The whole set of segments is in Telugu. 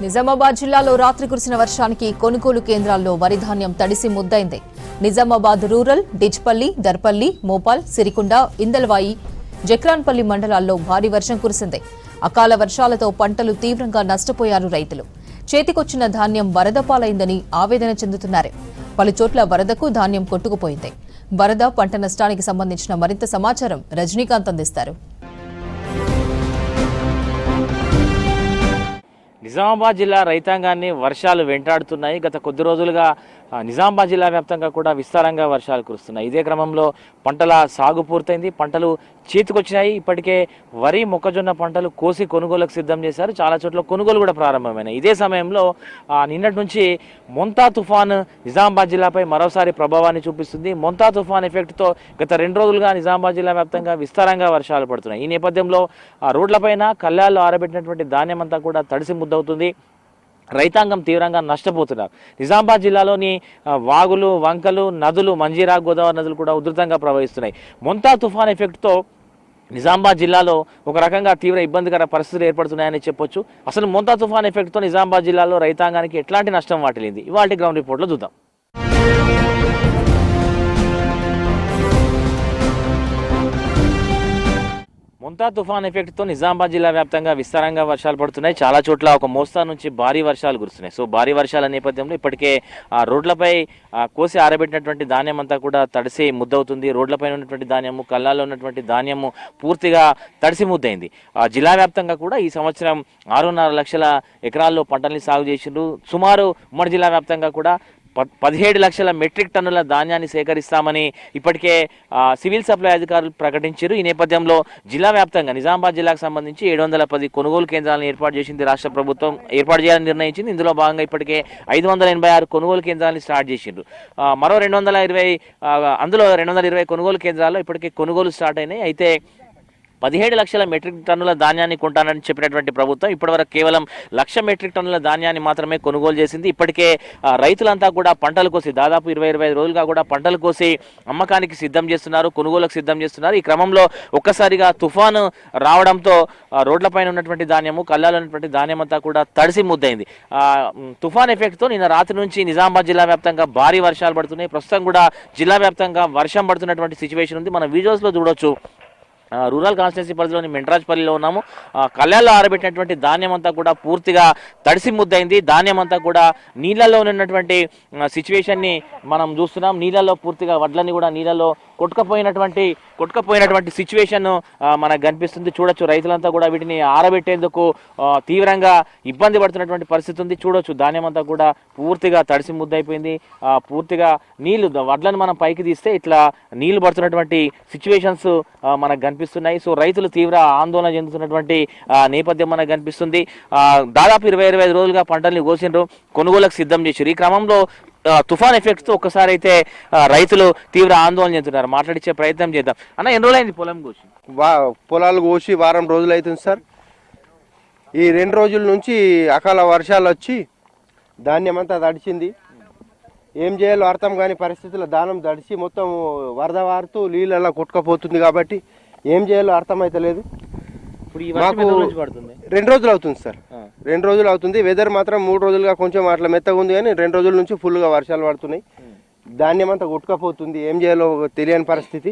నిజామాబాద్ జిల్లాలో రాత్రి కురిసిన వర్షానికి కొనుగోలు కేంద్రాల్లో వరి ధాన్యం తడిసి ముద్దైంది. నిజామాబాద్ రూరల్, డిచ్పల్లి, దర్పల్లి, మోపాల్, సిరికొండ, ఇందల్వాయి, జక్రాన్పల్లి మండలాల్లో భారీ వర్షం కురిసింది. అకాల వర్షాలతో పంటలు తీవ్రంగా నష్టపోయారు రైతులు. చేతికొచ్చిన ధాన్యం వరద పాలైందని ఆవేదన చెందుతున్నారు. పలుచోట్ల వరదకు ధాన్యం కొట్టుకుపోయింది. వరద పంట నష్టానికి సంబంధించిన మరింత సమాచారం రజనీకాంత్ అందిస్తారు. నిజామాబాద్ జిల్లా రైతాంగాన్ని వర్షాలు వెంటాడుతున్నాయి. గత కొద్ది రోజులుగా నిజామాబాద్ జిల్లా వ్యాప్తంగా కూడా విస్తారంగా వర్షాలు కురుస్తున్నాయి. ఇదే క్రమంలో పంటల సాగు పూర్తయింది, పంటలు చేతికొచ్చాయి. ఇప్పటికే వరి, మొక్కజొన్న పంటలు కోసి కొనుగోలుకు సిద్ధం చేశారు. చాలా చోట్ల కొనుగోలు కూడా ప్రారంభమైనాయి. ఇదే సమయంలో నిన్నటి నుంచి మొంతా తుఫాను నిజామాబాద్ జిల్లాపై మరోసారి ప్రభావాన్ని చూపిస్తుంది. మొంతా తుఫాన్ ఎఫెక్ట్తో గత 2 రోజులుగా నిజామాబాద్ జిల్లా వ్యాప్తంగా విస్తారంగా వర్షాలు పడుతున్నాయి. ఈ నేపథ్యంలో రోడ్లపైన కళ్ళాల్లో ఆరబెట్టినటువంటి ధాన్యం అంతా కూడా తడిసి ముద్దవుతుంది. రైతాంగం తీవ్రంగా నష్టపోతున్నారు. నిజామాబాద్ జిల్లాలోని వాగులు, వంకలు, నదులు, మంజీరా, గోదావరి నదులు కూడా ఉధృతంగా ప్రవహిస్తున్నాయి. మొంతా తుఫాన్ ఎఫెక్ట్తో నిజామాబాద్ జిల్లాలో ఒక రకంగా తీవ్ర ఇబ్బందికర పరిస్థితులు ఏర్పడుతున్నాయని చెప్పొచ్చు. అసలు మొంతా తుఫాన్ ఎఫెక్ట్తో నిజామాబాద్ జిల్లాలో రైతాంగానికి ఎట్లాంటి నష్టం వాటిల్లింది, ఇవాళ గ్రౌండ్ రిపోర్ట్లో చూద్దాం. మొంతా తుఫాన్ ఎఫెక్ట్తో నిజామాబాద్ జిల్లా వ్యాప్తంగా విస్తారంగా వర్షాలు పడుతున్నాయి. చాలా చోట్ల ఒక మోస్తరు నుంచి భారీ వర్షాలు కురుస్తున్నాయి. సో భారీ వర్షాల నేపథ్యంలో ఇప్పటికే రోడ్లపై కోసి ఆరబెట్టినటువంటి ధాన్యం అంతా కూడా తడిసి ముద్దవుతుంది. రోడ్లపై ఉన్నటువంటి ధాన్యము, కళ్ళాల్లో ఉన్నటువంటి ధాన్యము పూర్తిగా తడిసి ముద్దైంది. జిల్లా వ్యాప్తంగా కూడా ఈ సంవత్సరం 6.5 లక్షల ఎకరాల్లో పంటల్ని సాగు చేసిండ్రు. సుమారు ఉమ్మడి జిల్లా వ్యాప్తంగా కూడా 17 లక్షల మెట్రిక్ టన్నుల ధాన్యాన్ని సేకరిస్తామని ఇప్పటికే సివిల్ సప్లై అధికారులు ప్రకటించారు. ఈ నేపథ్యంలో జిల్లా వ్యాప్తంగా నిజామాబాద్ జిల్లాకు సంబంధించి 710 కొనుగోలు కేంద్రాలను ఏర్పాటు చేసింది. రాష్ట్ర ప్రభుత్వం ఏర్పాటు చేయాలని నిర్ణయించింది. ఇందులో భాగంగా ఇప్పటికే 586 కొనుగోలు కేంద్రాలను స్టార్ట్ చేసిండ్రు. మరో 220 అందులో 220 కొనుగోలు కేంద్రాల్లో ఇప్పటికే కొనుగోలు స్టార్ట్ అయినాయి. అయితే 17 లక్షల మెట్రిక్ టన్నుల ధాన్యాన్ని కొంటానని చెప్పినటువంటి ప్రభుత్వం ఇప్పటివరకు కేవలం 1,00,000 మెట్రిక్ టన్నుల ధాన్యాన్ని మాత్రమే కొనుగోలు చేసింది. ఇప్పటికే రైతులంతా కూడా పంటలు కోసి దాదాపు 20-25 రోజులుగా కూడా పంటలు కోసి అమ్మకానికి సిద్ధం చేస్తున్నారు, కొనుగోలుకు సిద్ధం చేస్తున్నారు. ఈ క్రమంలో ఒక్కసారిగా తుఫాను రావడంతో రోడ్లపైన ఉన్నటువంటి ధాన్యము, కళ్ళాలో ఉన్నటువంటి ధాన్యం అంతా కూడా తడిసి ముద్దైంది. తుఫాన్ ఎఫెక్ట్తో నిన్న రాత్రి నుంచి నిజామాబాద్ జిల్లా వ్యాప్తంగా భారీ వర్షాలు పడుతున్నాయి. ప్రస్తుతం కూడా జిల్లా వ్యాప్తంగా వర్షం పడుతున్నటువంటి సిచ్యువేషన్ ఉంది. మన వీడియోస్లో చూడొచ్చు. రూరల్ కాన్స్టిట్యున్సీ పరిధిలోని మెంట్రాజ్పల్లిలో ఉన్నాము. కళ్ళాల్లో ఆరబెట్టినటువంటి ధాన్యం అంతా కూడా పూర్తిగా తడిసి ముద్దైంది. ధాన్యం అంతా కూడా నీళ్ళల్లో ఉన్నటువంటి సిచ్యువేషన్ని మనం చూస్తున్నాం. నీళ్ళల్లో పూర్తిగా వడ్లని కూడా నీళ్ళలో కొట్టుకపోయినటువంటి సిచ్యువేషన్ మనకు కనిపిస్తుంది. చూడొచ్చు, రైతులంతా కూడా వీటిని ఆరబెట్టేందుకు తీవ్రంగా ఇబ్బంది పడుతున్నటువంటి పరిస్థితి ఉంది. చూడొచ్చు, ధాన్యం అంతా కూడా పూర్తిగా తడిసి ముద్దైపోయింది. పూర్తిగా నీళ్లు, వడ్లను మనం పైకి తీస్తే ఇట్లా నీళ్లు పడుతున్నటువంటి సిచ్యువేషన్స్ మనకు కనిపిస్తున్నాయి. సో రైతులు తీవ్ర ఆందోళన చెందుతున్నటువంటి నేపథ్యం మనకు కనిపిస్తుంది. దాదాపు 20-25 రోజులుగా పంటల్ని కోసిండ్రు, కొనుగోలుకు సిద్ధం చేశారు. ఈ క్రమంలో తుఫాన్ ఎఫెక్ట్తో ఒక్కసారి అయితే రైతులు తీవ్ర ఆందోళన చెందుతున్నారు. మాట్లాడించే ప్రయత్నం చేద్దాం. అన్న, ఎన్ని రోజులైంది పొలం కోసి? పొలాలు కోసి వారం రోజులు అవుతుంది సార్. ఈ 2 రోజుల నుంచి అకాల వర్షాలు వచ్చి ధాన్యం అంతా తడిచింది. ఏం చేయాలో అర్థం కాని పరిస్థితుల్లో ధాన్యం తడిచి మొత్తం వరద వారుతూ నీళ్ళలా కొట్టుకపోతుంది. కాబట్టి ఏం చేయాలో అర్థమైతే లేదు. మాకు 2 రోజులు అవుతుంది సార్. 2 రోజులు అవుతుంది. వెదర్ మాత్రం 3 రోజులుగా కొంచెం అట్లా మెత్తగా ఉంది, కానీ 2 రోజుల నుంచి ఫుల్గా వర్షాలు పడుతున్నాయి. ధాన్యం అంతా కొట్టుకపోతుంది. ఏం చేయాలో తెలియని పరిస్థితి.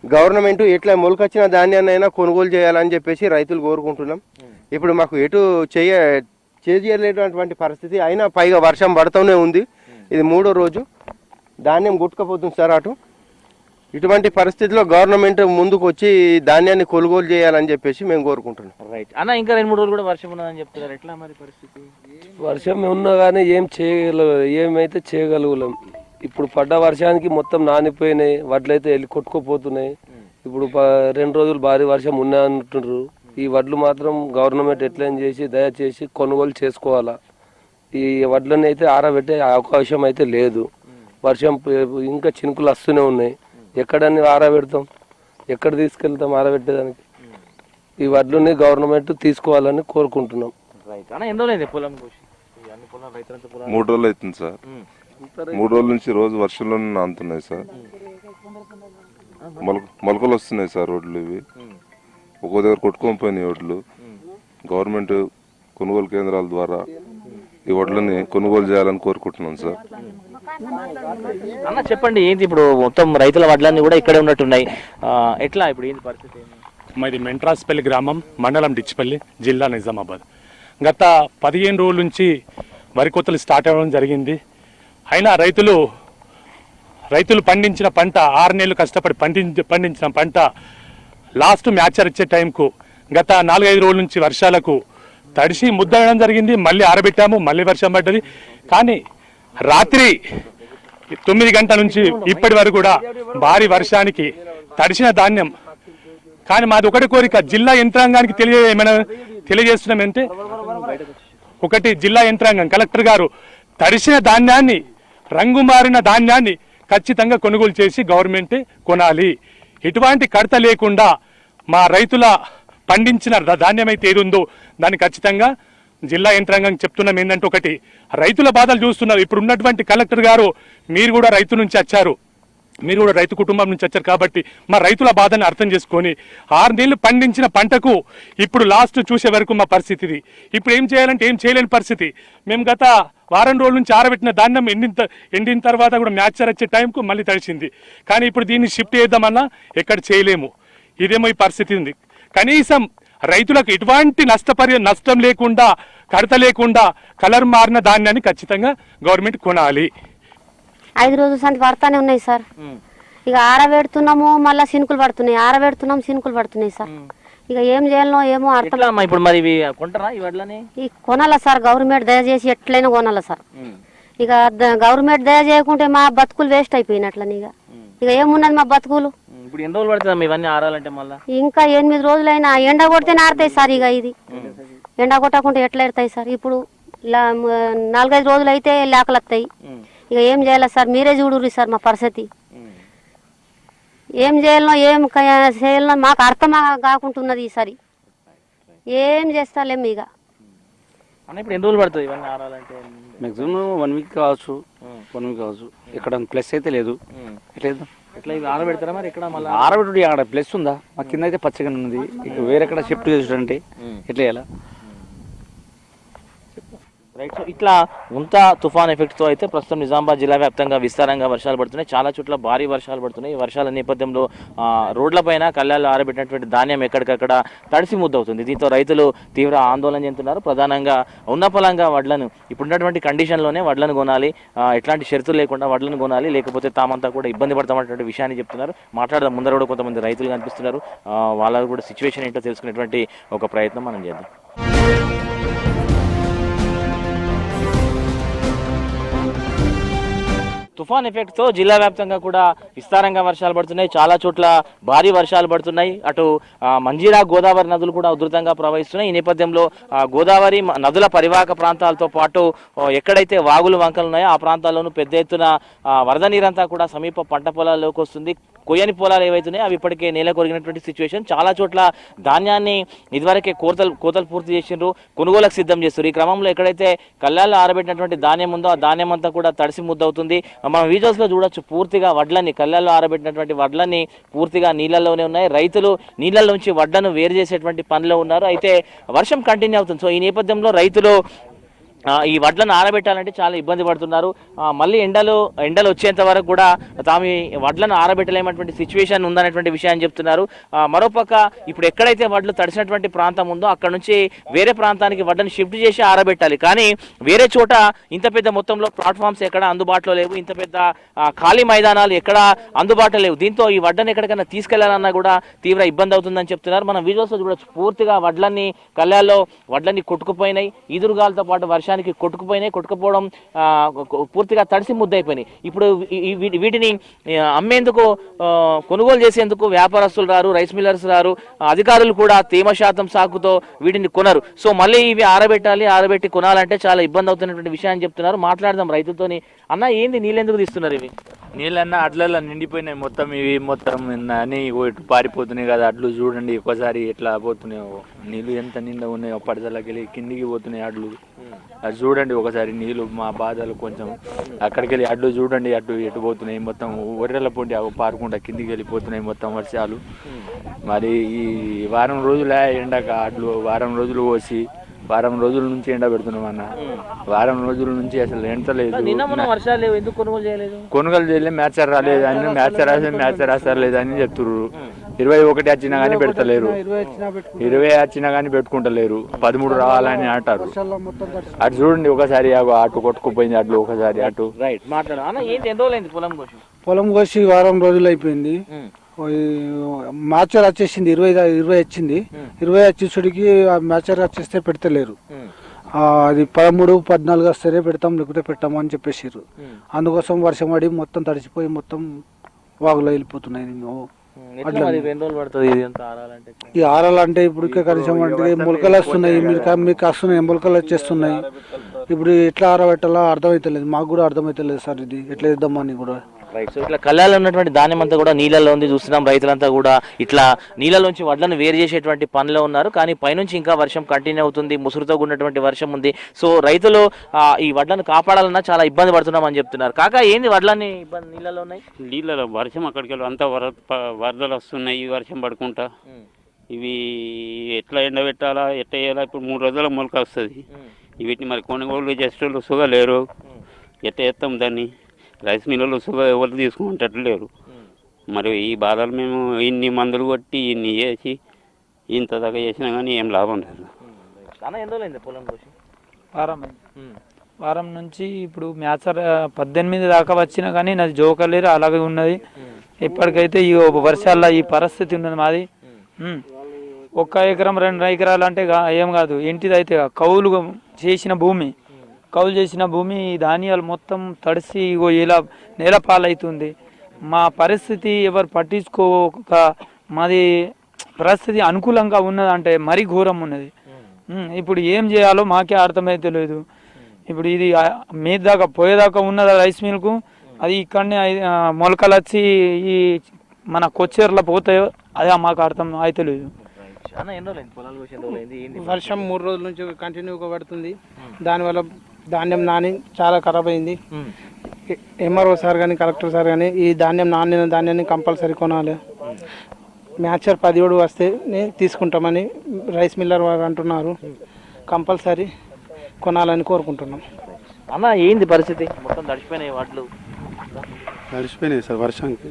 గవర్నమెంట్ ఎట్లా మొలకొచ్చిన ధాన్యాన్ని అయినా కొనుగోలు చేయాలని చెప్పేసి రైతులు కోరుకుంటున్నాం. ఇప్పుడు మాకు ఎటు చేయలేనటువంటి పరిస్థితి. అయినా పైగా వర్షం పడుతూనే ఉంది. ఇది 3వ రోజు ధాన్యం గుట్టుకపోతుంది సార్. అటు ఇటువంటి పరిస్థితిలో గవర్నమెంట్ ముందుకు వచ్చి ధాన్యాన్ని కొనుగోలు చేయాలని చెప్పేసి మేము కోరుకుంటున్నాం. రైట్ అన్న, ఇంకా 2-3 రోజులు కూడా వర్షం ఉన్నదని చెప్తున్నారు. ఎట్లా మరి పరిస్థితి? వర్షం ఉన్నా కానీ ఏమైతే చేయగలుగులేం. ఇప్పుడు పడ్డ వర్షానికి మొత్తం నానిపోయినాయి, వడ్లయితే వెళ్ళి కొట్టుకుపోతున్నాయి. ఇప్పుడు 2 రోజులు భారీ వర్షం ఉన్నాయంటున్నారు. ఈ వడ్లు మాత్రం గవర్నమెంట్ ఎట్లయినా చేసి దయచేసి కొనుగోలు చేసుకోవాలా. ఈ వడ్లని అయితే ఆరబెట్టే అవకాశం అయితే లేదు. వర్షం ఇంకా చినుకులు వస్తూనే ఉన్నాయి. ఎక్కడన్నీ ఆరబెడతాం, ఎక్కడ తీసుకెళ్తాం ఆరబెట్టేదానికి? ఈ వడ్లని గవర్నమెంట్ తీసుకోవాలని కోరుకుంటున్నాం. 3 రోజులు అవుతుంది సార్. 3 రోజుల నుంచి రోజు వర్షంలోనే నానుతున్నాయి సార్. మొలకలు వస్తున్నాయి సార్. రోడ్లు ఇవి ఒక్కో దగ్గర కొట్టుకొని పోయినాయి. రోడ్లు గవర్నమెంట్ కొనుగోలు కేంద్రాల ద్వారా ఈ వడ్లని కొనుగోలు చేయాలని కోరుకుంటున్నాం సార్. అన్న చెప్పండి, ఏంటి ఇప్పుడు మొత్తం రైతుల వడ్లన్నీ కూడా ఇక్కడే ఉన్నట్టున్నాయి, ఎట్లా ఇప్పుడు ఏంటి పరిస్థితి? మాది మెంట్రాస్పల్లి గ్రామం, మండలం డిచ్పల్లి, జిల్లా నిజామాబాద్. గత 15 రోజుల నుంచి వరి కోతలు స్టార్ట్ అవ్వడం జరిగింది. అయినా రైతులు పండించిన పంట 6 నెలలు కష్టపడి పండించిన పంట లాస్ట్ మ్యాచర్ ఇచ్చే టైంకు గత 4-5 రోజుల నుంచి వర్షాలకు తడిసి ముద్దడం జరిగింది. మళ్ళీ ఆరబెట్టాము, మళ్ళీ వర్షం పడ్డది. కానీ రాత్రి 9 గంటల నుంచి ఇప్పటి వరకు కూడా భారీ వర్షానికి తడిసిన ధాన్యం. కానీ మాది ఒకటి కోరిక, జిల్లా యంత్రాంగానికి తెలియజేస్తున్నామంటే, ఒకటి జిల్లా యంత్రాంగం కలెక్టర్ గారు తడిసిన ధాన్యాన్ని, రంగు మారిన ధాన్యాన్ని ఖచ్చితంగా కొనుగోలు చేసి గవర్నమెంటే కొనాలి. ఎటువంటి కడత లేకుండా మా రైతుల పండించిన ధాన్యం అయితే ఏది ఉందో దాన్ని ఖచ్చితంగా జిల్లా యంత్రాంగం చెప్తున్నాం. ఏంటంటే, ఒకటి రైతుల బాధలు చూస్తున్నారు. ఇప్పుడు ఉన్నటువంటి కలెక్టర్ గారు, మీరు కూడా రైతు నుంచి వచ్చారు, మీరు కూడా రైతు కుటుంబం నుంచి వచ్చారు కాబట్టి మా రైతుల బాధని అర్థం చేసుకొని 6 నెలలు పండించిన పంటకు ఇప్పుడు లాస్ట్ చూసే వరకు మా పరిస్థితి ఇది. ఇప్పుడు ఏం చేయాలంటే ఏం చేయలేని పరిస్థితి. మేము గత వారం రోజుల నుంచి ఆరబెట్టిన ధాన్యం ఎండిన తర్వాత కూడా మ్యాచర్ వచ్చే టైంకు మళ్ళీ తడిసింది. కానీ ఇప్పుడు దీన్ని షిఫ్ట్ చేద్దామన్నా ఎక్కడ చేయలేము. ఇదేమో ఈ పరిస్థితి ఉంది. కనీసం రైతులకు ఎటువంటి నష్టం లేకుండా, కడత లేకుండా కలర్ మారిన ధాన్యాన్ని ఖచ్చితంగా గవర్నమెంట్ కొనాలి. 5 రోజుల సంతి పడతానే ఉన్నాయి సార్. ఇక ఆరబెడుతున్నాము, మళ్ళీ సినుకులు పడుతున్నాయి, ఆరబెడుతున్నాం, సినుకులు పడుతున్నాయి సార్. ఇక ఏం చేయాలనో ఏమో అర్థం. ఇప్పుడు మరి ఇవి కొంటారా ఈ వడ్లని? కొనాలా సార్, గవర్నమెంట్ దయచేసి ఎట్లయినా కొనాలా సార్. ఇక గవర్నమెంట్ దయ చేయకుంటే మా బతుకులు వేస్ట్ అయిపోయినట్లని. ఇక ఏమున్నది మా బతుకులు. ఇప్పుడు ఎన్ని రోజులు పడుతుంది ఇవన్నీ ఆరాలంటే? మళ్ళీ ఇంకా 8 రోజులైనా ఎండ కొడితేనే ఆరుతాయి సార్. ఇక ఇది ఎండ కొట్టకుంటే ఎట్లా ఎడతాయి సార్. ఇప్పుడు 4-5 రోజులు అయితే లేకలు వస్తాయి. ఇక ఏం చేయాలి సార్, మీరే చూడుర్రి సార్ మా పరిస్థితి. ఏం చేయాలనో ఏం చేయాలనో మాకు అర్థం కాకుంటున్నది ఈసారి. ఏం చేస్తాలేము ఇక. ఇప్పుడు ఎన్ని రోజులు పడుతుంది ఇవన్నీ ఆరాలంటే? మ్యాక్సిమం 1 వీక్ కావచ్చు, 1 వీక్ కావచ్చు. ఇక్కడ ప్లస్ అయితే లేదు. ఎట్లా ఇవి ఆరబెడతారా మరి? ఇక్కడ మళ్ళీ ఆరబెట్టుడు అక్కడ ప్లస్ ఉందా? మా కింద అయితే పచ్చగా ఉంది. ఇక వేరెక్కడ షిఫ్ట్ చేసుడంటే ఎట్లా చేయాలా? రైట్. సో ఇట్లా ముంతా తుఫాన్ ఎఫెక్ట్తో అయితే ప్రస్తుతం నిజామాబాద్ జిల్లా వ్యాప్తంగా విస్తారంగా వర్షాలు పడుతున్నాయి. చాలా చోట్ల భారీ వర్షాలు పడుతున్నాయి. ఈ వర్షాల నేపథ్యంలో రోడ్లపైన కళ్ళాల్లో ఆరబెట్టినటువంటి ధాన్యం ఎక్కడికక్కడ తడిసి ముద్దవుతుంది. దీంతో రైతులు తీవ్ర ఆందోళన చెందుతున్నారు. ప్రధానంగా ఉన్నపలంగా వడ్లను ఇప్పుడున్నటువంటి కండిషన్లోనే వడ్లను కొనాలి, ఎట్లాంటి షరతులు లేకుండా వడ్లను కొనాలి, లేకపోతే తామంతా కూడా ఇబ్బంది పడతామన్నటువంటి విషయాన్ని చెప్తున్నారు. మాట్లాడదాం, ముందర కూడా కొంతమంది రైతులు కనిపిస్తున్నారు. వాళ్ళ కూడా సిచ్యువేషన్ ఏంటో తెలుసుకునేటువంటి ఒక ప్రయత్నం మనం చేద్దాం. తుఫాన్ ఎఫెక్ట్తో జిల్లా వ్యాప్తంగా కూడా విస్తారంగా వర్షాలు పడుతున్నాయి. చాలా చోట్ల భారీ వర్షాలు పడుతున్నాయి. అటు మంజీరా, గోదావరి నదులు కూడా ఉధృతంగా ప్రవహిస్తున్నాయి. ఈ నేపథ్యంలో గోదావరి నదుల పరివాహక ప్రాంతాలతో పాటు ఎక్కడైతే వాగులు వంకలు ఉన్నాయో ఆ ప్రాంతాల్లోనూ పెద్ద ఎత్తున వరద నీరంతా కూడా సమీప పంట పొలాల్లోకి వస్తుంది. కొయ్యని పొలాలు ఏవైతున్నాయో అవి ఇప్పటికే నేల కొరిగినటువంటి సిచ్యువేషన్. చాలా చోట్ల ధాన్యాన్ని ఇదివరకే కోతలు పూర్తి చేసిండ్రు, కొనుగోలకు సిద్ధం చేస్తారు. ఈ క్రమంలో ఎక్కడైతే కళ్ళాల్లో ఆరబెట్టినటువంటి ధాన్యం ఉందో ఆ ధాన్యం అంతా కూడా తడిసి ముద్దవుతుంది. మనం వీడియోస్లో చూడొచ్చు, పూర్తిగా వడ్లని, కళ్ళాల్లో ఆరబెట్టినటువంటి వడ్లన్నీ పూర్తిగా నీళ్ళల్లోనే ఉన్నాయి. రైతులు నీళ్ళలోంచి వడ్లను వేరు చేసేటువంటి పనిలో ఉన్నారు. అయితే వర్షం కంటిన్యూ అవుతుంది. సో ఈ నేపథ్యంలో రైతులు ఈ వడ్లను ఆరబెట్టాలంటే చాలా ఇబ్బంది పడుతున్నారు. మళ్ళీ ఎండలు వచ్చేంత వరకు కూడా తాము వడ్లను ఆరబెట్టలేమన్నటువంటి సిచ్యువేషన్ ఉందనేటువంటి విషయాన్ని చెప్తున్నారు. మరోపక్క ఇప్పుడు ఎక్కడైతే వడ్లు తడిసినటువంటి ప్రాంతం ఉందో అక్కడ నుంచి వేరే ప్రాంతానికి వడ్లను షిఫ్ట్ చేసి ఆరబెట్టాలి. కానీ వేరే చోట ఇంత పెద్ద మొత్తంలో ప్లాట్ఫామ్స్ ఎక్కడ అందుబాటులో లేవు, ఇంత పెద్ద ఖాళీ మైదానాలు ఎక్కడ అందుబాటులో లేవు. దీంతో ఈ వడ్లను ఎక్కడికైనా తీసుకెళ్లాలన్నా కూడా తీవ్ర ఇబ్బంది అవుతుందని చెప్తున్నారు. మనం వీడియోస్లో చూడొచ్చు, పూర్తిగా వడ్లన్నీ కళ్ళాల్లో వడ్లన్నీ కొట్టుకుపోయినాయి. ఈదురుగాలతో పాటు వర్షానికి కొట్టుకుపోయినాయి. కొట్టుకుపోవడం పూర్తిగా తడిసి ముద్దయిపోయినాయి. ఇప్పుడు వీటిని అమ్మేందుకు, కొనుగోలు చేసేందుకు వ్యాపారస్తులు రారు, రైస్ మిల్లర్స్ రారు, అధికారులు కూడా తేమ శాతం సాకుతో వీటిని కొనరు. సో మళ్ళీ ఇవి ఆరబెట్టి కొనాలంటే చాలా ఇబ్బంది అవుతున్నటువంటి విషయాన్ని చెప్తున్నారు. మాట్లాడదాం రైతులతోని. అన్న, ఏంది నీళ్ళు ఎందుకు తీస్తున్నారు? ఇవి నీళ్ళన్నా అడ్లలో నిండిపోయినాయి మొత్తం. ఇవి మొత్తం అని ఇటు పారిపోతున్నాయి కదా అడ్లు. చూడండి ఒకసారి ఎట్లా పోతున్నాయో నీళ్ళు, ఎంత నిండా ఉన్నాయో. పడదలకి వెళ్ళి కిందికి పోతున్నాయి అడ్లు. అది చూడండి ఒకసారి నీళ్ళు. మా బాధలు కొంచెం అక్కడికి వెళ్ళి అడ్లు చూడండి, ఎటు పోతున్నాయి మొత్తం. ఒర్రెల పొండి పారుకుంటా కిందికి వెళ్ళిపోతున్నాయి మొత్తం వర్షాలు. మరి ఈ వారం రోజుల ఎండక అడ్లు వారం రోజులు పోసి వారం రోజుల నుంచి ఎండ పెడుతున్నాం అన్న. వారం రోజుల నుంచి అసలు ఎండలేదు. నిన్న మొన్న వర్షాలు లేవు, ఎందుకు కొనుగోలు చేయలేదు? కొనుగోలు చేయలేదు, మ్యాచర్ రాలేదు అని, మ్యాచర్ రాసలేదు అని చెప్తుర్రు. 21 వచ్చినా కానీ పెడతలేరు, 20 వచ్చినా కానీ పెట్టుకుంటలేరు, 13 రావాలని అంటారు. అటు చూడండి ఒకసారి అటు కొట్టుకుపోయింది, అట్లు ఒకసారి అటు. రైట్, మాట్లాడు అన్న. ఏంటి, ఎన్ని రోజులైంది పొలం కోసి? పొలం కోసి వారం రోజులు అయిపోయింది. మ్యాచర్ వచ్చేసింది, 20 వచ్చింది. 20 వచ్చేసరికి ఆ మ్యాచర్ వచ్చేస్తే పెడతలేరు. అది 13, 14 వస్తేనే పెడతాం, లేకపోతే పెట్టాము అని చెప్పేసారు. అందుకోసం వర్షం పడి మొత్తం తడిచిపోయి మొత్తం వాగులో వెళ్ళిపోతున్నాయి. ఈ ఆరాలంటే ఇప్పటికే కనీసం అంటే మొలకలు వస్తున్నాయి, మీకు వస్తున్నాయి, మొలకలు వచ్చేస్తున్నాయి. ఇప్పుడు ఎట్లా ఆరబెట్టాలో అర్థమవుతలేదు, మాకు కూడా అర్థమవుతలేదు సార్. ఇది ఎట్లా చేద్దామని కూడా. రైట్. సో ఇట్లా కళ్ళాలో ఉన్నటువంటి ధాన్యం అంతా కూడా నీళ్ళలో ఉంది, చూస్తున్నాం. రైతులంతా కూడా ఇట్లా నీళ్ళలోంచి వడ్లను వేరు చేసేటువంటి పనిలో ఉన్నారు. కానీ పైనుంచి ఇంకా వర్షం కంటిన్యూ అవుతుంది, ముసురుతో ఉన్నటువంటి వర్షం ఉంది. సో రైతులు ఈ వడ్లను కాపాడాలన్నా చాలా ఇబ్బంది పడుతున్నామని చెప్తున్నారు. కాక ఏంది వడ్లన్నీ ఇబ్బంది నీళ్ళలో ఉన్నాయి? నీళ్ళలో వర్షం అక్కడికి వెళ్ళి అంతా వరదలు వస్తున్నాయి. ఈ వర్షం పడుకుంటా ఇవి ఎట్లా ఎండబెట్టాలా, ఎట్లా వేయాలా? ఇప్పుడు 3 రోజుల మొలక వస్తుంది. వీటిని మరి కొనుగోలు చేసేటోళ్ళు సుగా లేరు. ఎట్లా చేస్తాం దాన్ని? రైస్ మిల్లులు సుగా ఎవరు తీసుకుంటట్లు లేరు. మరి ఈ బాధలు మేము ఇన్ని మందులు కొట్టి ఇన్ని చేసి ఇంత దాకా చేసినా కానీ ఏం లాభం లేదు. వారం నుంచి ఇప్పుడు మ్యాచర్ 18 దాకా వచ్చినా కానీ నాది జోకలేరు అలాగే ఉన్నది. ఇప్పటికైతే ఈ వర్షాల్లో ఈ పరిస్థితి ఉన్నది మాది. 1 ఎకరం 2 ఎకరాలు అంటే ఏం కాదు, ఇంటిదైతే కౌలు చేసిన భూమి, కౌలు చేసిన భూమి ధాన్యాలు మొత్తం తడిసి ఇలా నేల పాలవుతుంది. మా పరిస్థితి ఎవరు పట్టించుకోక మాది పరిస్థితి అనుకూలంగా ఉన్నదంటే మరీ ఘోరం ఉన్నది. ఇప్పుడు ఏం చేయాలో మాకే అర్థమైతే లేదు. ఇప్పుడు ఇది మీద దాకా పోయేదాకా ఉన్నదా రైస్ మిల్కు, అది ఇక్కడనే మొలకలు వచ్చి ఈ మన కొచ్చేర్లో పోతాయో అది మాకు అర్థం అయితే లేదు. వర్షం 3 రోజుల నుంచి కంటిన్యూగా పడుతుంది. దానివల్ల ధాన్యం నాని చాలా ఖరాబ్ అయింది. ఎంఆర్ఓ సార్ కానీ కలెక్టర్ సార్ కానీ ఈ ధాన్యం నానిన ధాన్యాన్ని కంపల్సరీ కొనాలి. మ్యాచర్ 17 వస్తేనే తీసుకుంటామని రైస్ మిల్లర్ వారు అంటున్నారు. కంపల్సరీ కొనాలని కోరుకుంటున్నాం. అన్న ఏంది పరిస్థితి? మొత్తం తడిచిపోయినాయి వాటిలో, తడిచిపోయినాయి సార్ వర్షానికి.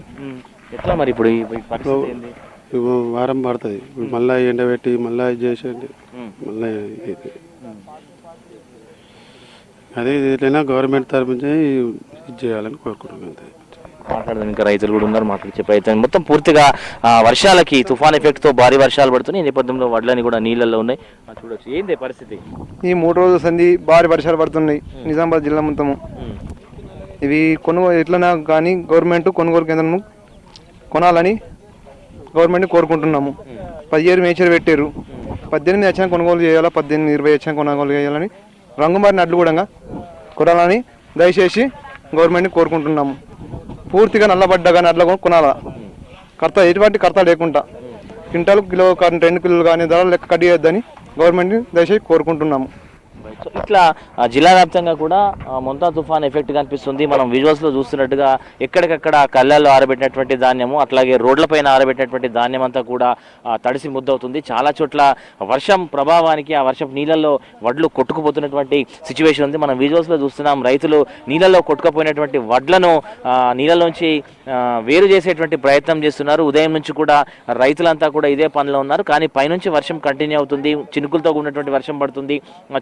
ఎట్లా మరి ఇప్పుడు ఈ పరిస్థితి ఏంది? వారం పడుతుంది, మళ్ళీ ఎండబెట్టి మళ్ళీ ఇది చేసేయండి, మళ్ళీ అదే ఏదైనా గవర్నమెంట్ తరఫు నుంచి ఇది చేయాలని కోరుకుంటున్నాం. అంతే. మాట్లాడదాం, ఇంకా రైతులు కూడా ఉన్నారు, మాట్లాడే ప్రయత్నం. మొత్తం పూర్తిగా వర్షాలకి తుఫాన్ ఎఫెక్ట్తో భారీ వర్షాలు పడుతున్నాయి. ఈ నేపథ్యంలో వడ్లని కూడా నీళ్ళల్లో ఉన్నాయి, చూడొచ్చు. ఏంది పరిస్థితి? ఈ 3 రోజుల సంధి భారీ వర్షాలు పడుతున్నాయి నిజామాబాద్ జిల్లా మొత్తము. ఇవి కొనుగోలు ఎట్లనా కానీ గవర్నమెంట్ కొనుగోలు కేంద్రం కొనాలని గవర్నమెంట్ని కోరుకుంటున్నాము. 17 మేచర్ పెట్టారు, 18 వచ్చినా కొనుగోలు చేయాలా, 18, 20 వచ్చినా కొనుగోలు చేయాలని, రంగుమారిన అడ్లు కూడా కొనాలని దయచేసి గవర్నమెంట్ని కోరుకుంటున్నాము. పూర్తిగా నల్లబడ్డ కానీ అడ్ల కొనాలా, ఎటువంటి కర్త లేకుండా క్వింటాల్ కిలో 2 కిలోలు కానీ ధరలు లెక్క కట్టియొద్దని గవర్నమెంట్ని దయచేసి కోరుకుంటున్నాము. సో ఇట్లా జిల్లా వ్యాప్తంగా కూడా మొంతా తుఫాన్ ఎఫెక్ట్ కనిపిస్తుంది. మనం విజువల్స్లో చూస్తున్నట్టుగా ఎక్కడికక్కడ కళ్ళల్లో ఆరబెట్టినటువంటి ధాన్యము, అట్లాగే రోడ్లపైన ఆరబెట్టినటువంటి ధాన్యం అంతా కూడా తడిసి ముద్దవుతుంది. చాలా చోట్ల వర్షం ప్రభావానికి ఆ వర్షం నీళ్ళల్లో వడ్లు కొట్టుకుపోతున్నటువంటి సిచ్యువేషన్ ఉంది. మనం విజువల్స్లో చూస్తున్నాం. రైతులు నీళ్ళల్లో కొట్టుకుపోయినటువంటి వడ్లను నీళ్ళలోంచి వేరు చేసేటువంటి ప్రయత్నం చేస్తున్నారు. ఉదయం నుంచి కూడా రైతులంతా కూడా ఇదే పనిలో ఉన్నారు. కానీ పైనుంచి వర్షం కంటిన్యూ అవుతుంది, చినుకులతో ఉన్నటువంటి వర్షం పడుతుంది,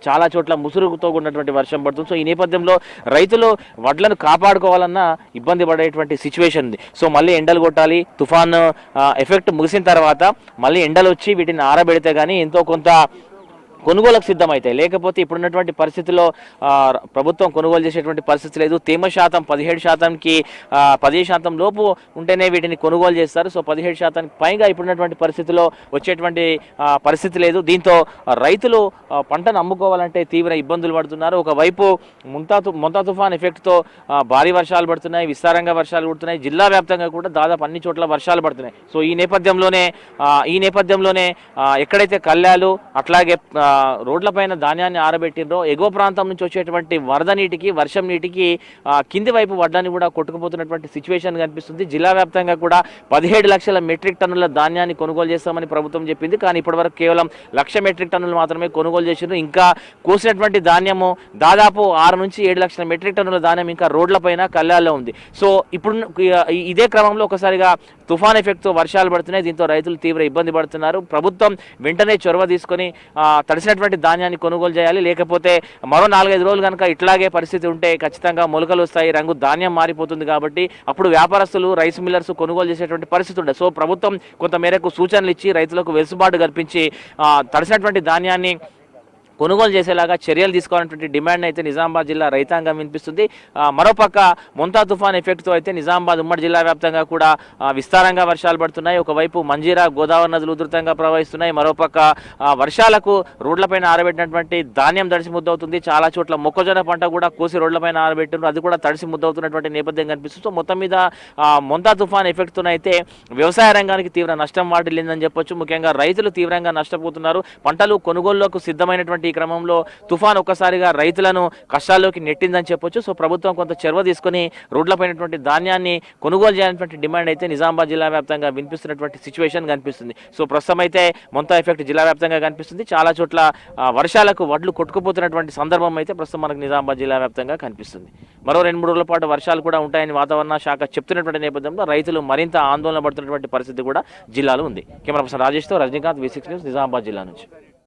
చాలా చోట్ల ముసురుతో ఉన్నటువంటి వర్షం పడుతుంది. సో ఈ నేపథ్యంలో రైతులు వడ్లను కాపాడుకోవాలన్నా ఇబ్బంది పడేటువంటి సిచ్యువేషన్ ఉంది. సో మళ్ళీ ఎండలు కొట్టాలి, తుఫాన్ ఎఫెక్ట్ ముగిసిన తర్వాత మళ్ళీ ఎండలు వచ్చి వీటిని ఆరబెడితే కానీ ఎంతో కొంత కొనుగోలుకు సిద్ధమవుతాయి. లేకపోతే ఇప్పుడున్నటువంటి పరిస్థితుల్లో ప్రభుత్వం కొనుగోలు చేసేటువంటి పరిస్థితి లేదు. తేమ శాతం 17%కి 10% లోపు ఉంటేనే వీటిని కొనుగోలు చేస్తారు. సో 17% పైగా ఇప్పుడున్నటువంటి పరిస్థితుల్లో వచ్చేటువంటి పరిస్థితి లేదు. దీంతో రైతులు పంటను అమ్ముకోవాలంటే తీవ్ర ఇబ్బందులు పడుతున్నారు. ఒకవైపు మొంతా తుఫాన్ ఎఫెక్ట్తో భారీ వర్షాలు పడుతున్నాయి, విస్తారంగా వర్షాలు పడుతున్నాయి. జిల్లా వ్యాప్తంగా కూడా దాదాపు అన్ని చోట్ల వర్షాలు పడుతున్నాయి. సో ఈ నేపథ్యంలోనే ఎక్కడైతే కళ్యాలు అట్లాగే రోడ్లపైన ధాన్యాన్ని ఆరబెట్టిండ్రో ఎగువ ప్రాంతం నుంచి వచ్చేటువంటి వరద నీటికి వర్షం నీటికి కింది వైపు వడ్లని కూడా కొట్టుకుపోతున్నటువంటి సిచ్యువేషన్ కనిపిస్తుంది. జిల్లా వ్యాప్తంగా కూడా 17 లక్షల మెట్రిక్ టన్నుల ధాన్యాన్ని కొనుగోలు చేస్తామని ప్రభుత్వం చెప్పింది. కానీ ఇప్పటివరకు కేవలం 1,00,000 మెట్రిక్ టన్నులు మాత్రమే కొనుగోలు చేసిండ్రు. ఇంకా కోసినటువంటి ధాన్యము దాదాపు 6 నుంచి 7 లక్షల మెట్రిక్ టన్నుల ధాన్యం ఇంకా రోడ్లపైన కళ్ళాల్లో ఉంది. సో ఇప్పుడు ఇదే క్రమంలో ఒకసారిగా తుఫాన్ ఎఫెక్ట్తో వర్షాలు పడుతున్నాయి. దీంతో రైతులు తీవ్ర ఇబ్బంది పడుతున్నారు. ప్రభుత్వం వెంటనే చొరవ తీసుకొని తడిసినటువంటి ధాన్యాన్ని కొనుగోలు చేయాలి. లేకపోతే మరో 4-5 రోజులు కనుక ఇట్లాగే పరిస్థితి ఉంటే ఖచ్చితంగా మొలకలు వస్తాయి, రంగు ధాన్యం మారిపోతుంది. కాబట్టి అప్పుడు వ్యాపారస్తులు రైస్ మిల్లర్స్ కొనుగోలు చేసేటువంటి పరిస్థితి ఉండదు. సో ప్రభుత్వం కొంత మేరకు సూచనలు ఇచ్చి రైతులకు వెసులుబాటు కల్పించి తడిసినటువంటి ధాన్యాన్ని కొనుగోలు చేసేలాగా చర్యలు తీసుకోవాలన్నటువంటి డిమాండ్ అయితే నిజామాబాద్ జిల్లా రైతాంగం వినిపిస్తుంది. మరోపక్క మొంతా తుఫాన్ ఎఫెక్ట్తో అయితే నిజామాబాద్ ఉమ్మడి జిల్లా వ్యాప్తంగా కూడా విస్తారంగా వర్షాలు పడుతున్నాయి. ఒకవైపు మంజీరా గోదావరి నదులు ఉధృతంగా ప్రవహిస్తున్నాయి. మరోపక్క వర్షాలకు రోడ్లపైన ఆరబెట్టినటువంటి ధాన్యం తడిసి ముద్దవుతుంది. చాలా చోట్ల మొక్కజొన్న పంట కూడా కోసి రోడ్లపైన ఆరబెట్టినారు, అది కూడా తడిసి ముద్దవుతున్నటువంటి నేపథ్యం కనిపిస్తుంది. సో మొత్తం మీద మొంతా తుఫాన్ ఎఫెక్ట్తో అయితే వ్యవసాయ రంగానికి తీవ్ర నష్టం వాటిల్లిందని చెప్పొచ్చు. ముఖ్యంగా రైతులు తీవ్రంగా నష్టపోతున్నారు. పంటలు కొనుగోలుకు సిద్ధమైనటువంటి ఈ క్రమంలో తుఫాన్ ఒక్కసారిగా రైతులను కష్టాల్లోకి నెట్టిందని చెప్పొచ్చు. సో ప్రభుత్వం కొంత చొరవ తీసుకుని రోడ్లపైనటువంటి ధాన్యాన్ని కొనుగోలు చేయాలనేటువంటి డిమాండ్ అయితే నిజామాబాద్ జిల్లా వ్యాప్తంగా వినిపిస్తున్నటువంటి సిచ్యువేషన్ కనిపిస్తుంది. సో ప్రస్తుతం అయితే మొంతా ఎఫెక్ట్ జిల్లా వ్యాప్తంగా కనిపిస్తుంది. చాలా చోట్ల వర్షాలకు వడ్లు కొట్టుకుపోతున్నటువంటి సందర్భం అయితే ప్రస్తుతం మనకు నిజామాబాద్ జిల్లా వ్యాప్తంగా కనిపిస్తుంది. మరో 2-3 రోజుల పాటు వర్షాలు కూడా ఉంటాయని వాతావరణ శాఖ చెప్తున్నటువంటి నేపథ్యంలో రైతులు మరింత ఆందోళన పడుతున్నటువంటి పరిస్థితి కూడా జిల్లాలో ఉంది. కెమెరా పర్సన్ రాజేష్తో రజనీకాంత్, V6 న్యూస్, నిజామాబాద్ జిల్లా నుంచి.